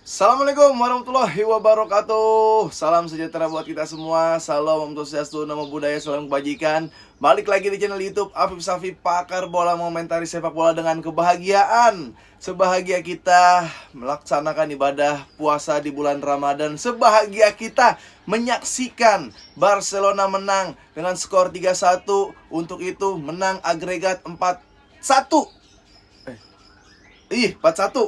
Assalamualaikum warahmatullahi wabarakatuh. Salam sejahtera buat kita semua. Salam Om Swastiastu, Namo Buddhaya, salam kebajikan. Balik lagi di channel YouTube Afif Safi, pakar bola mengomentari sepak bola dengan kebahagiaan. Sebahagia kita melaksanakan ibadah puasa di bulan Ramadan. Sebahagia kita menyaksikan Barcelona menang dengan skor 3-1. Untuk itu menang agregat 4-1. 4-1,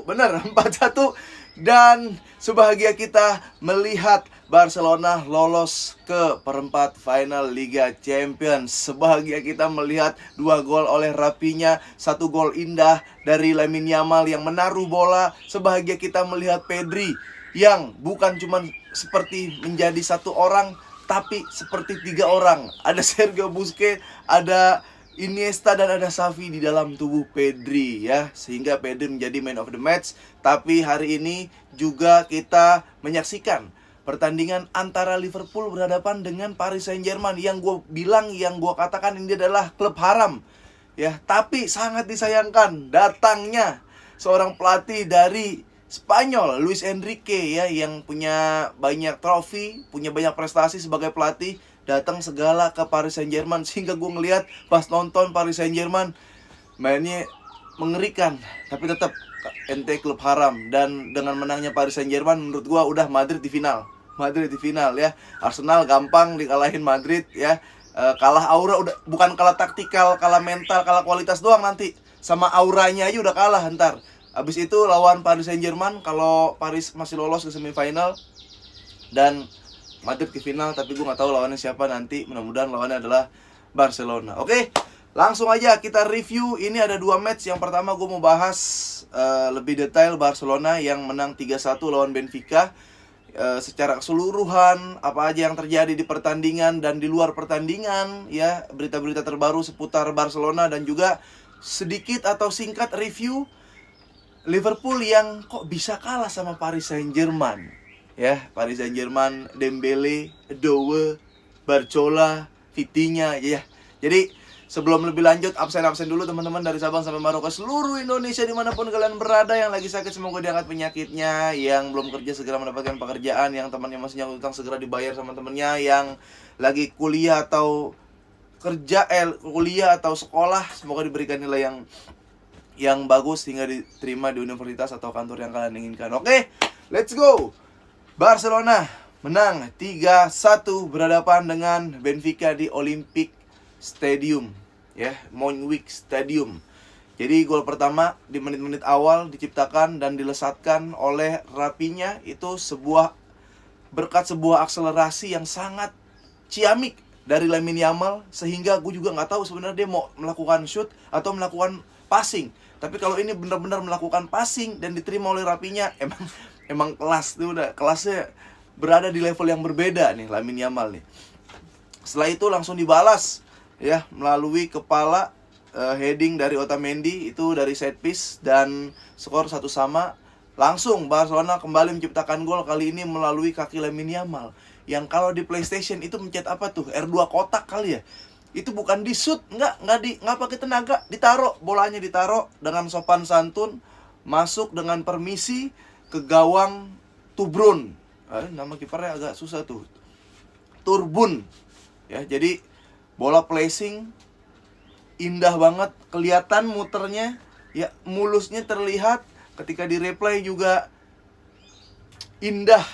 bener 4-1. Dan sebahagia kita melihat Barcelona lolos ke perempat final Liga Champions. Sebahagia kita melihat 2 gol oleh Rafinha, 1 gol indah dari Lamine Yamal yang menaruh bola. Sebahagia kita melihat Pedri yang bukan cuma seperti menjadi satu orang, tapi seperti 3 orang. Ada Sergio Busquets, ada Iniesta dan ada Xavi di dalam tubuh Pedri ya, sehingga Pedri menjadi man of the match. Tapi hari ini juga kita menyaksikan pertandingan antara Liverpool berhadapan dengan Paris Saint-Germain yang gue katakan ini adalah klub haram ya. Tapi sangat disayangkan datangnya seorang pelatih dari Spanyol, Luis Enrique ya, yang punya banyak trofi, punya banyak prestasi sebagai pelatih, datang segala ke Paris Saint-Germain. Sehingga gue ngelihat pas nonton Paris Saint-Germain mainnya mengerikan, tapi tetap ente klub haram. Dan dengan menangnya Paris Saint-Germain, menurut gue udah Madrid di final. Madrid di final ya. Arsenal gampang dikalahin Madrid ya. Kalah aura, udah bukan kalah taktikal, kalah mental, kalah kualitas doang nanti. Sama auranya aja udah kalah ntar. Abis itu lawan Paris Saint-Germain, kalau Paris masih lolos ke semifinal dan Madrid ke final, tapi gue gak tahu lawannya siapa nanti. Mudah-mudahan lawannya adalah Barcelona. Oke, langsung aja kita review. Ini ada 2 match. Yang pertama gue mau bahas lebih detail Barcelona yang menang 3-1 lawan Benfica. Secara keseluruhan apa aja yang terjadi di pertandingan dan di luar pertandingan ya, berita-berita terbaru seputar Barcelona, dan juga sedikit atau singkat review Liverpool yang kok bisa kalah sama Paris Saint-Germain ya. Paris Saint-Germain, Dembele, Doué, Barcola, Vitinha ya. Jadi sebelum lebih lanjut, absen dulu teman-teman dari Sabang sampai Merauke, seluruh Indonesia dimanapun kalian berada. Yang lagi sakit semoga diangkat penyakitnya, yang belum kerja segera mendapatkan pekerjaan, yang temannya masih nyangkut utang segera dibayar sama temennya, yang lagi kuliah atau kuliah atau sekolah semoga diberikan nilai yang bagus hingga diterima di universitas atau kantor yang kalian inginkan. Oke, let's go. Barcelona menang 3-1 berhadapan dengan Benfica di Olympic Stadium ya, Montjuic Stadium. Jadi gol pertama di menit-menit awal diciptakan dan dilesatkan oleh Rafinha. Itu berkat sebuah akselerasi yang sangat ciamik dari Lamine Yamal, sehingga gue juga nggak tahu sebenarnya dia mau melakukan shoot atau melakukan passing. Tapi kalau ini benar-benar melakukan passing dan diterima oleh Rafinha, emang kelas tuh, udah kelasnya berada di level yang berbeda nih Lamine Yamal nih. Setelah itu langsung dibalas ya melalui kepala heading dari Otamendi, itu dari set piece, dan skor 1-1. Langsung Barcelona kembali menciptakan gol, kali ini melalui kaki Lamine Yamal. Yang kalau di PlayStation itu mencet apa tuh? R2 kotak kali ya. Itu bukan di shoot, nggak pakai tenaga, bolanya ditaruh dengan sopan santun, masuk dengan permisi ke gawang Tubrun. Nama kipernya agak susah tuh, Turbun ya. Jadi bola placing indah banget, kelihatan muternya ya, mulusnya terlihat. Ketika di replay juga indah,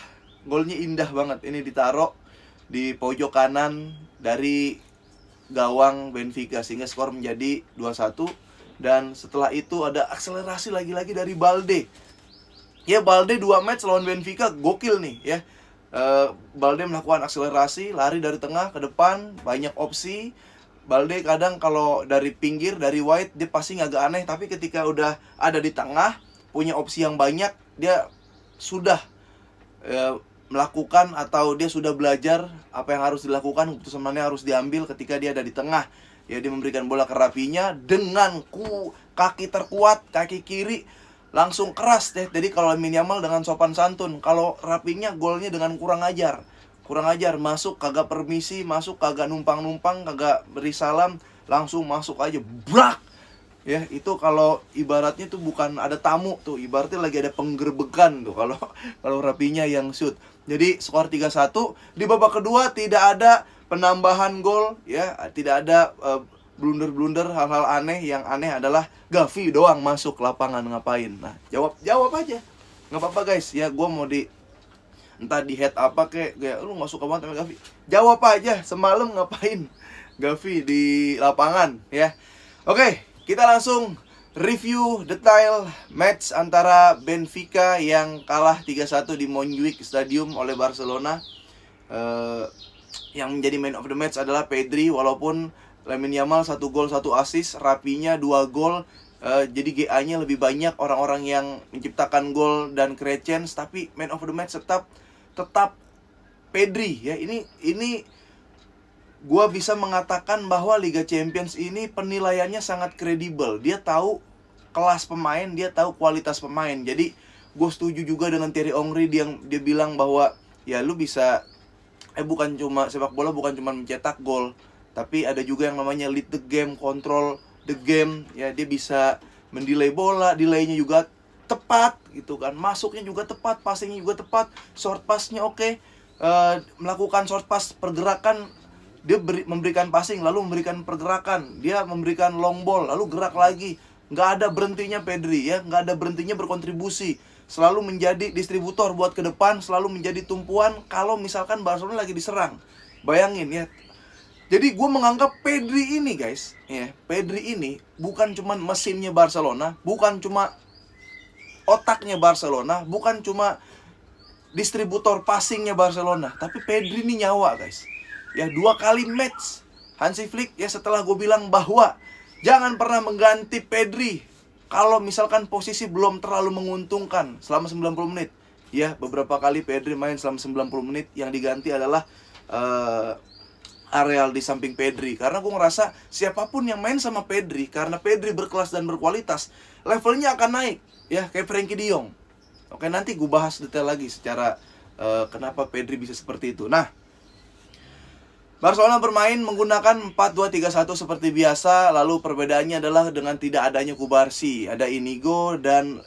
golnya indah banget. Ini ditaruh di pojok kanan dari gawang Benfica sehingga skor menjadi 2-1. Dan setelah itu ada akselerasi lagi-lagi dari Balde. Ya, Balde 2 match lawan Benfica gokil nih ya. Balde melakukan akselerasi, lari dari tengah ke depan, banyak opsi. Balde kadang kalau dari pinggir, dari wide, dia passing agak aneh, tapi ketika udah ada di tengah, punya opsi yang banyak, dia sudah melakukan atau dia sudah belajar apa yang harus dilakukan, keputusan mana harus diambil ketika dia ada di tengah. Ya, dia memberikan bola ke Rafinha dengan kaki terkuat, kaki kiri langsung keras deh. Jadi kalau Lamine Yamal dengan sopan santun, kalau Rafinha golnya dengan kurang ajar, masuk kagak permisi, masuk kagak numpang-numpang, kagak beri salam, langsung masuk aja, brak. Ya, itu kalau ibaratnya tuh bukan ada tamu tuh, ibaratnya lagi ada penggerbekan tuh kalau kalau Rapinya yang shoot. Jadi skor 3-1. Di babak kedua tidak ada penambahan gol ya, tidak ada blunder-blunder, hal-hal aneh. Yang aneh adalah Gavi doang masuk lapangan ngapain. Nah, jawab aja. Nggak apa-apa guys, ya gue mau entah di head apa kayak lu nggak suka banget sama Gavi. Jawab aja, semalam ngapain Gavi di lapangan ya. Oke, kita langsung review detail match antara Benfica yang kalah 3-1 di Montjuic Stadium oleh Barcelona. Yang menjadi man of the match adalah Pedri, walaupun Lamine Yamal 1 gol 1 assist, Rapinya 2 gol. Jadi GA-nya lebih banyak, orang-orang yang menciptakan gol dan create chance, tapi man of the match tetap Pedri ya. Ini gua bisa mengatakan bahwa Liga Champions ini penilaiannya sangat kredibel. Dia tahu kelas pemain, dia tahu kualitas pemain. Jadi gue setuju juga dengan Thierry Henry yang dia bilang bahwa ya lu bisa bukan cuma sepak bola, bukan cuma mencetak gol, tapi ada juga yang namanya lead the game, control the game ya. Dia bisa mendelay bola, delaynya juga tepat gitu kan, masuknya juga tepat, passingnya juga tepat, short passnya oke. Melakukan short pass, pergerakan, dia memberikan passing lalu memberikan pergerakan, dia memberikan long ball lalu gerak lagi. Nggak ada berhentinya Pedri ya, nggak ada berhentinya berkontribusi, selalu menjadi distributor buat ke depan, selalu menjadi tumpuan kalau misalkan Barcelona lagi diserang. Bayangin ya. Jadi gue menganggap Pedri ini guys ya, Pedri ini bukan cuma mesinnya Barcelona, bukan cuma otaknya Barcelona, bukan cuma distributor passingnya Barcelona, tapi Pedri ini nyawa guys ya. 2 kali match Hansi Flick ya, setelah gue bilang bahwa jangan pernah mengganti Pedri kalau misalkan posisi belum terlalu menguntungkan selama 90 menit ya. Beberapa kali Pedri main selama 90 menit, yang diganti adalah Areal di samping Pedri, karena gue ngerasa siapapun yang main sama Pedri, karena Pedri berkelas dan berkualitas, levelnya akan naik ya, kayak Frenkie de Jong. Oke, nanti gue bahas detail lagi secara kenapa Pedri bisa seperti itu. Nah, Barcelona bermain menggunakan 4-2-3-1 seperti biasa. Lalu perbedaannya adalah dengan tidak adanya Kubarsi. Ada Inigo dan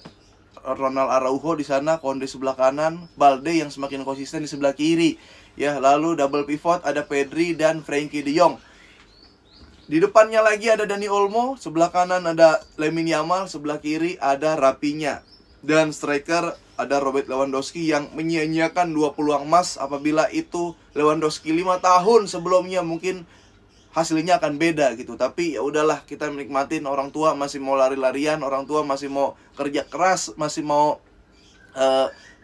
Ronald Araujo di sana, Konde sebelah kanan, Balde yang semakin konsisten di sebelah kiri. Ya, lalu double pivot ada Pedri dan Frenkie de Jong. Di depannya lagi ada Dani Olmo, sebelah kanan ada Lamine Yamal, sebelah kiri ada Rapinya. Dan striker ada Robert Lewandowski yang menyia-nyiakan 2 peluang emas. Apabila itu Lewandowski 5 tahun sebelumnya, mungkin hasilnya akan beda gitu. Tapi ya udahlah, kita menikmatin. Orang tua masih mau lari-larian, orang tua masih mau kerja keras, masih mau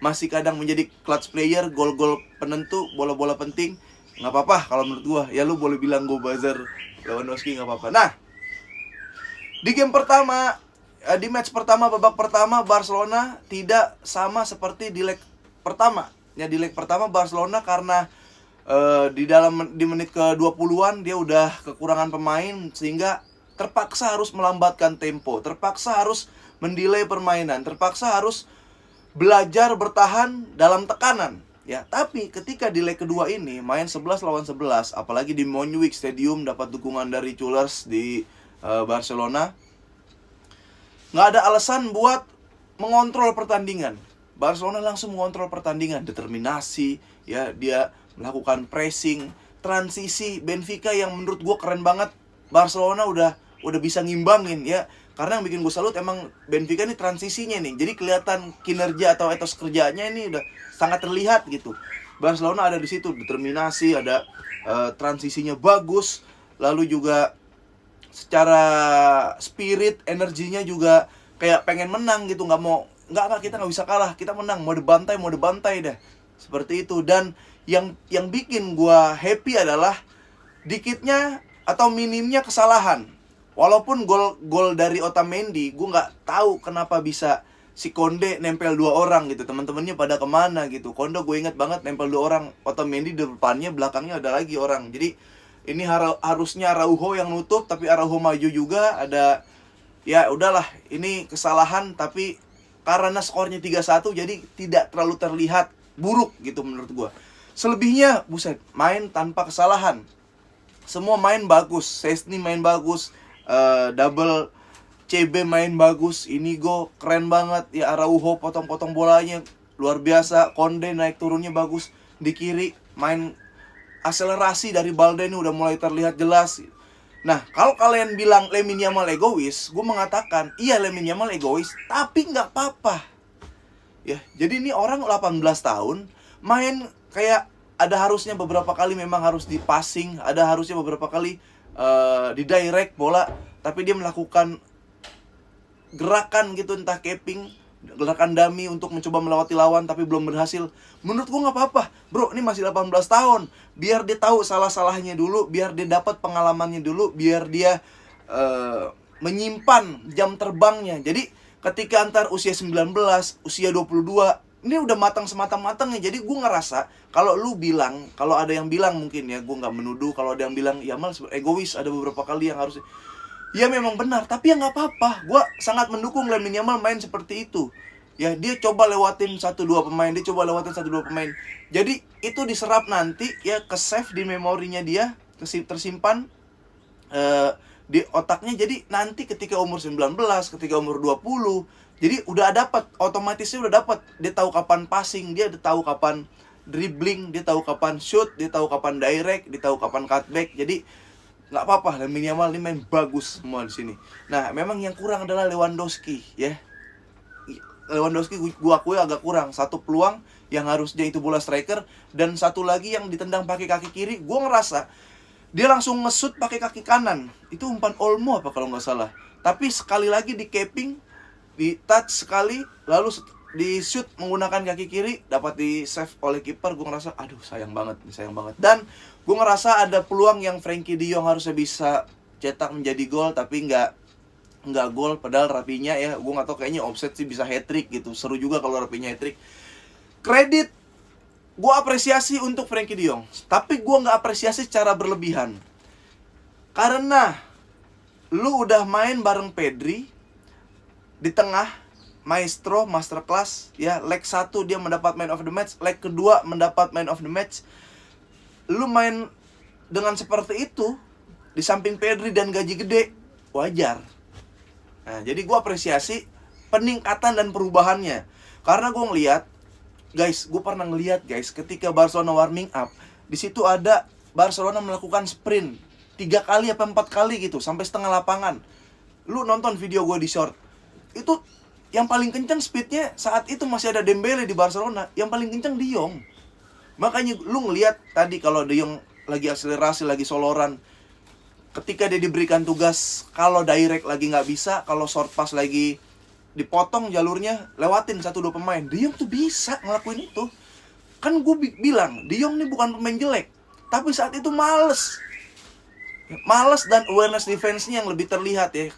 masih kadang menjadi clutch player, gol-gol penentu, bola-bola penting. Nggak apa-apa kalau menurut gua. Ya lu boleh bilang gua buzzer Lewandowski, nggak apa-apa. Nah, di game pertama, di match pertama, babak pertama, Barcelona tidak sama seperti di leg pertama. Ya, di leg pertama Barcelona karena di menit ke-20-an dia udah kekurangan pemain, sehingga terpaksa harus melambatkan tempo, terpaksa harus mendelay permainan, terpaksa harus belajar bertahan dalam tekanan. Ya, tapi ketika di leg kedua ini main 11 lawan 11, apalagi di Montjuic Stadium, dapat dukungan dari Chulers di Barcelona, nggak ada alasan buat mengontrol pertandingan. Barcelona langsung mengontrol pertandingan, determinasi, ya, dia melakukan pressing, transisi Benfica yang menurut gue keren banget. Barcelona udah bisa ngimbangin ya. Karena yang bikin gue salut emang Benfica ini transisinya nih. Jadi kelihatan kinerja atau etos kerjanya ini udah sangat terlihat gitu. Barcelona ada di situ, determinasi, ada transisinya bagus, lalu juga secara spirit, energinya juga kayak pengen menang gitu, nggak kita nggak bisa kalah, kita menang, mau dibantai dah, seperti itu. Dan yang bikin gua happy adalah dikitnya atau minimnya kesalahan. Walaupun gol dari Otamendi, gue nggak tahu kenapa bisa si Konde nempel 2 orang gitu, teman-temannya pada kemana gitu. Konde gue inget banget nempel 2 orang, Otamendi di depannya, belakangnya ada lagi orang. Jadi ini harusnya Araujo yang nutup, tapi Araujo maju juga. Ada, ya udahlah, ini kesalahan, tapi karena skornya 3-1 jadi tidak terlalu terlihat buruk gitu menurut gue. Selebihnya, buset, main tanpa kesalahan. Semua main bagus, Szczęsny main bagus, double CB main bagus, Inigo keren banget ya, Araujo potong-potong bolanya luar biasa, Konde naik turunnya bagus, di kiri main akselerasi dari Balde ini udah mulai terlihat jelas. Nah, kalau kalian bilang Lamine Yamal egois, gue mengatakan iya Lamine Yamal egois, tapi nggak apa-apa. Ya, jadi ini orang 18 tahun main kayak ada harusnya beberapa kali memang harus di passing, ada harusnya beberapa kali di direct bola, tapi dia melakukan gerakan gitu, entah capping, gerakan dummy untuk mencoba melewati lawan tapi belum berhasil. Menurut gua nggak apa-apa, bro, ini masih 18 tahun. Biar dia tahu salah-salahnya dulu, biar dia dapat pengalamannya dulu, biar dia menyimpan jam terbangnya. Jadi ketika antar usia 19, usia 22, ini udah matang sematang-matangnya. Jadi gue ngerasa kalau lu bilang, kalau ada yang bilang mungkin ya, gue nggak menuduh, kalau ada yang bilang Yamal egois, ada beberapa kali yang harus, ya memang benar, tapi ya nggak apa-apa. Gue sangat mendukung Lamine Yamal main seperti itu. Ya, dia coba lewatin 1-2 pemain, dia coba lewatin 1-2 pemain. Jadi itu diserap nanti ya, ke save di memorinya dia, tersimpan di otaknya. Jadi nanti ketika umur 19, ketika umur 20, jadi udah dapat, otomatisnya udah dapat. Dia tahu kapan passing, dia tahu kapan dribbling, dia tahu kapan shoot, dia tahu kapan direct, dia tahu kapan cutback. Jadi nggak apa-apa, Lamine Yamal ini main bagus semua di sini. Nah, memang yang kurang adalah Lewandowski ya. Lewandowski gua akui agak kurang. Satu peluang yang harusnya itu bola striker, dan satu lagi yang ditendang pakai kaki kiri, gua ngerasa dia langsung nge-shoot pakai kaki kanan. Itu umpan Olmo apa kalau nggak salah. Tapi sekali lagi di capping, di touch sekali, lalu di shoot menggunakan kaki kiri, dapat di save oleh kiper. Gue ngerasa aduh sayang banget. Dan gue ngerasa ada peluang yang Frenkie de Jong harusnya bisa cetak menjadi gol, tapi nggak gol. Padahal Rapinya ya, gue nggak tahu, kayaknya offset sih, bisa hat-trick gitu. Seru juga kalau Rapinya hat-trick. Kredit gue apresiasi untuk Frenkie de Jong, tapi gue nggak apresiasi secara berlebihan. Karena lu udah main bareng Pedri di tengah, maestro, masterclass ya. Leg 1 dia mendapat man of the match, leg kedua mendapat man of the match. Lu main dengan seperti itu di samping Pedri dan gaji gede, wajar. Nah, jadi gue apresiasi peningkatan dan perubahannya. Karena gue ngeliat, guys, gue pernah ngeliat guys, ketika Barcelona warming up, di situ ada Barcelona melakukan sprint 3 kali apa 4 kali gitu, sampai setengah lapangan. Lu nonton video gue di short, itu yang paling kencang speednya saat itu masih ada Dembele di Barcelona, yang paling kencang De Jong. Makanya lu ngeliat tadi kalau De Jong lagi akselerasi, lagi soloran, ketika dia diberikan tugas, kalau direct lagi nggak bisa, kalau short pass lagi dipotong jalurnya, lewatin 1-2 pemain, De Jong tuh bisa ngelakuin itu. Kan gue bilang De Jong nih bukan pemain jelek, tapi saat itu males dan awareness defense-nya yang lebih terlihat ya.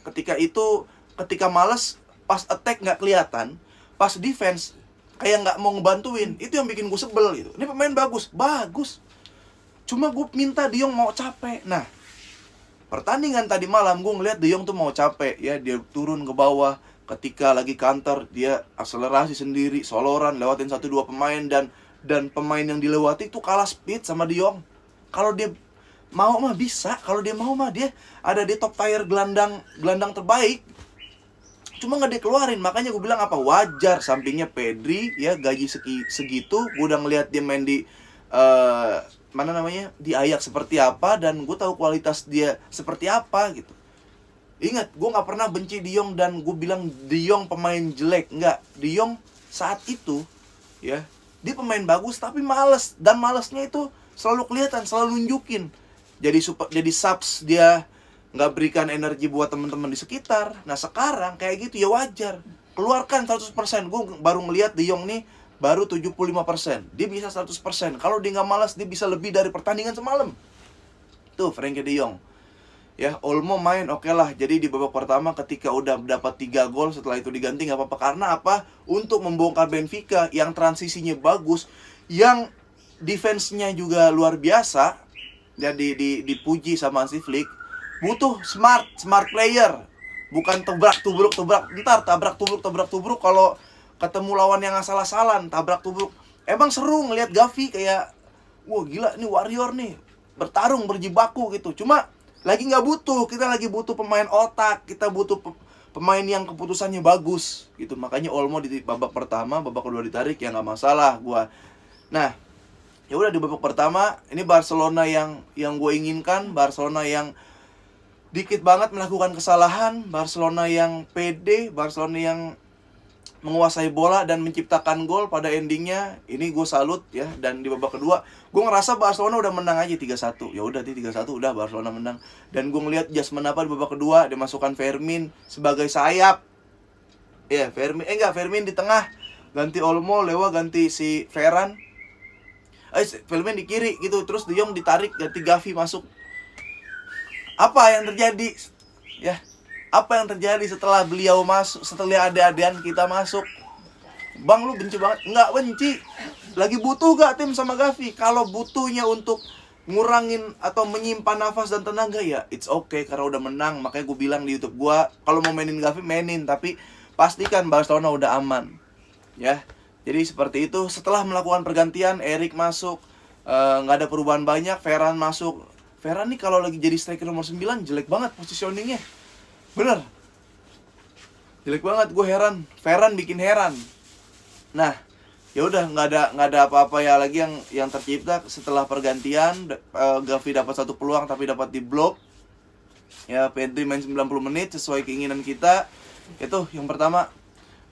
Ketika males, pas attack nggak kelihatan, pas defense kayak nggak mau ngebantuin. Itu yang bikin gue sebel gitu. Ini pemain bagus, cuma gue minta De Jong mau capek. Nah, pertandingan tadi malam gue ngeliat De Jong tuh mau capek ya. Dia turun ke bawah, ketika lagi counter dia akselerasi sendiri, soloran, lewatin 1-2 pemain, dan pemain yang dilewati itu kalah speed sama De Jong. Kalau dia mau mah bisa, kalau dia mau mah dia ada di top tier gelandang terbaik. Cuma nggak dikeluarin, makanya gue bilang apa, wajar sampingnya Pedri ya, gaji segitu. Gue udah ngeliat dia main di di Ajax seperti apa, dan gue tahu kualitas dia seperti apa gitu. Ingat, gue nggak pernah benci De Jong dan gue bilang De Jong pemain jelek, nggak. De Jong saat itu ya, dia pemain bagus tapi males, dan malesnya itu selalu kelihatan, selalu nunjukin. Jadi subs, dia nggak berikan energi buat teman-teman di sekitar. Nah sekarang kayak gitu ya wajar, keluarkan 100%. Gue baru ngelihat De Jong nih baru 75%, dia bisa 100%. Kalau dia nggak malas, dia bisa lebih dari pertandingan semalam. Tuh Frenkie de Jong ya. Olmo main oke lah. Jadi di babak pertama ketika udah dapat 3 gol, setelah itu diganti nggak apa-apa. Karena apa? Untuk membongkar Benfica yang transisinya bagus, yang defense-nya juga luar biasa. Jadi dipuji sama Hansi Flick. Butuh smart player, bukan tebrak tubruk. Ntar tabrak tubruk kalau ketemu lawan yang asal-asalan, tabrak tubruk. Emang seru ngelihat Gavi kayak, wah gila nih warrior nih, bertarung, berjibaku gitu. Cuma lagi nggak butuh, kita lagi butuh pemain otak, kita butuh pemain yang keputusannya bagus gitu. Makanya Olmo di babak pertama, babak kedua ditarik, ya nggak masalah gua. Nah, ya udah di babak pertama ini Barcelona yang gue inginkan, Barcelona yang dikit banget melakukan kesalahan, Barcelona yang pede, Barcelona yang menguasai bola dan menciptakan gol pada endingnya. Ini gue salut ya. Dan di babak kedua gue ngerasa Barcelona udah menang aja 3-1. Ya udah 3-1 udah Barcelona menang. Dan gue ngeliat adjustment apa di babak kedua, dimasukkan Fermin sebagai sayap. Ya, Fermin di tengah, ganti Olmo, Lewa ganti si Ferran. Fermin di kiri gitu, terus De Jong ditarik, ganti Gavi masuk. Apa yang terjadi? Ya, apa yang terjadi setelah beliau masuk, setelah adik-adian kita masuk? Bang, lu benci banget? Enggak benci. Lagi butuh gak tim sama Gavi? Kalau butuhnya untuk ngurangin atau menyimpan nafas dan tenaga, ya it's okay karena udah menang. Makanya gue bilang di YouTube gue, kalau mau mainin Gavi mainin, tapi pastikan Barcelona udah aman. Ya, jadi seperti itu. Setelah melakukan pergantian, Erik masuk, nggak ada perubahan banyak. Ferran masuk. Ferran nih kalau lagi jadi striker nomor 9 jelek banget positioningnya. Bener, jelek banget, gue heran. Ferran bikin heran. Nah, ya udah nggak ada apa-apa ya lagi yang tercipta setelah pergantian. Gavi dapat satu peluang tapi dapat diblok. Ya, Pedri main 90 menit sesuai keinginan kita. Itu yang pertama.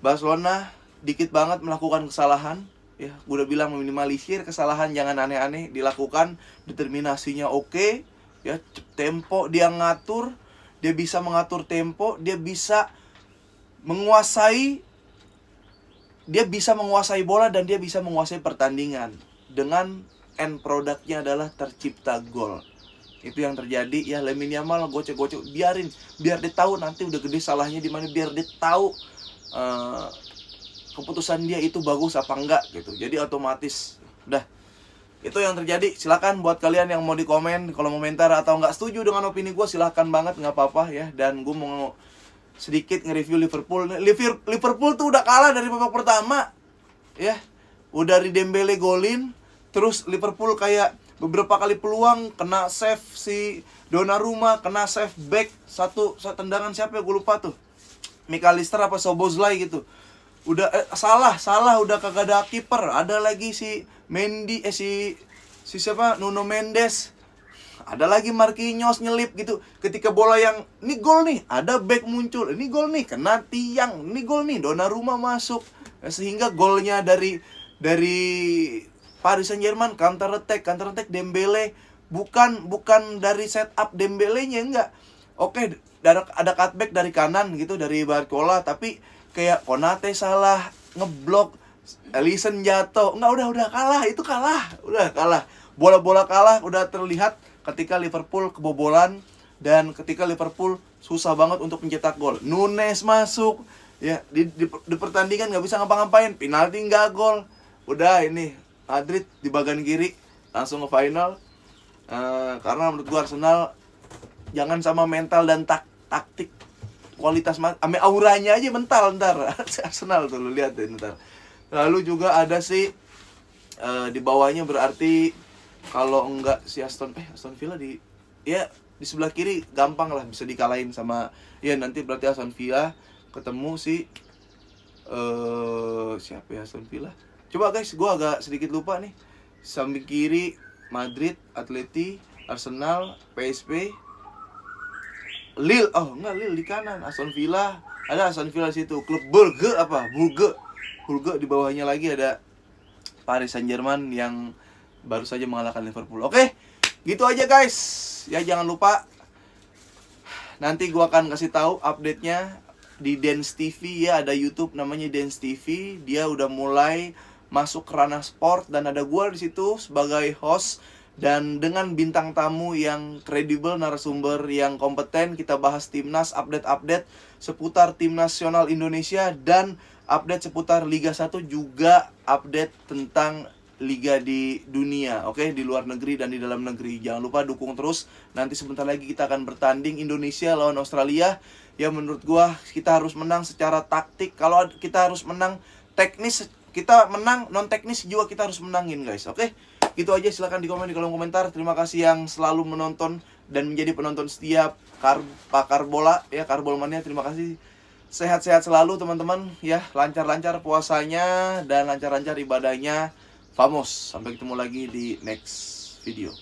Barcelona dikit banget melakukan kesalahan. Ya, gue udah bilang meminimalisir kesalahan, jangan aneh-aneh dilakukan. Determinasinya oke. Ya, tempo dia ngatur. Dia bisa mengatur tempo, dia bisa menguasai bola dan dia bisa menguasai pertandingan. Dengan end produknya adalah tercipta gol. Itu yang terjadi ya. Lamine Yamal gocek-gocek, biar dia tahu nanti udah gede salahnya di mana, biar dia tahu keputusan dia itu bagus apa enggak gitu. Jadi otomatis udah itu yang terjadi. Silakan buat kalian yang mau di komen, kalau mau komentar atau nggak setuju dengan opini gue, silahkan banget, nggak apa-apa ya. Dan gue mau sedikit nge-review Liverpool. Liverpool tuh udah kalah dari babak pertama ya. Udah di Dembele golin, terus Liverpool kayak beberapa kali peluang kena save si Donnarumma, kena save back satu tendangan siapa ya gue lupa tuh, McAllister apa Szoboszlai gitu. Udah salah udah kagak ada kiper. Ada lagi si Mendy si siapa, Nuno Mendes. Ada lagi Marquinhos nyelip gitu. Ketika bola yang ini gol nih, ada back muncul, ini gol nih, kena tiang, ini gol nih, Donnarumma masuk. Sehingga golnya dari Paris Saint-Germain counter attack Dembele, bukan dari setup Dembelenya, enggak. Oke, ada cutback dari kanan gitu dari Barcola, tapi kayak Konate salah ngeblok, Alisson jatuh. Enggak, udah kalah, itu kalah. Udah kalah. Bola-bola kalah udah terlihat ketika Liverpool kebobolan dan ketika Liverpool susah banget untuk mencetak gol. Nunes masuk ya di pertandingan nggak bisa ngapa-ngapain, penalti nggak gol. Udah ini Madrid di bagian kiri langsung ke final. Karena menurut gua Arsenal jangan sama mental dan taktik, kualitas ame auranya aja mental ntar. Arsenal tuh lu lihat deh ntar. Lalu juga ada si di bawahnya, berarti kalau enggak si Aston Villa di sebelah kiri gampang lah bisa dikalahin sama ya. Nanti berarti Aston Villa ketemu si siapa ya Aston Villa. Coba guys, gua agak sedikit lupa nih. Samping kiri Madrid, Atleti, Arsenal, PSV, Lille. Oh enggak, Lille di kanan. Aston Villa, ada Aston Villa situ. Klub Brugge di bawahnya lagi ada Paris Saint-Germain yang baru saja mengalahkan Liverpool. Oke, gitu aja guys. Ya jangan lupa nanti gua akan kasih tahu update-nya di Dance TV ya. Ada YouTube namanya Dance TV. Dia udah mulai masuk ke ranah sport dan ada gua di situ sebagai host dan dengan bintang tamu yang kredibel, narasumber yang kompeten. Kita bahas timnas, update seputar tim nasional Indonesia dan update seputar Liga 1, juga update tentang liga di dunia, oke, di luar negeri dan di dalam negeri. Jangan lupa dukung terus. Nanti sebentar lagi kita akan bertanding Indonesia lawan Australia. Ya menurut gua kita harus menang secara taktik. Kalau kita harus menang teknis, kita menang, non teknis juga kita harus menangin guys. Oke, gitu aja. Silahkan di komen di kolom komentar. Terima kasih yang selalu menonton dan menjadi penonton setiap Pakar Bola ya, Karbol Mania. Terima kasih sehat-sehat selalu teman-teman ya, lancar-lancar puasanya dan lancar-lancar ibadahnya. Vamos, sampai ketemu lagi di next video.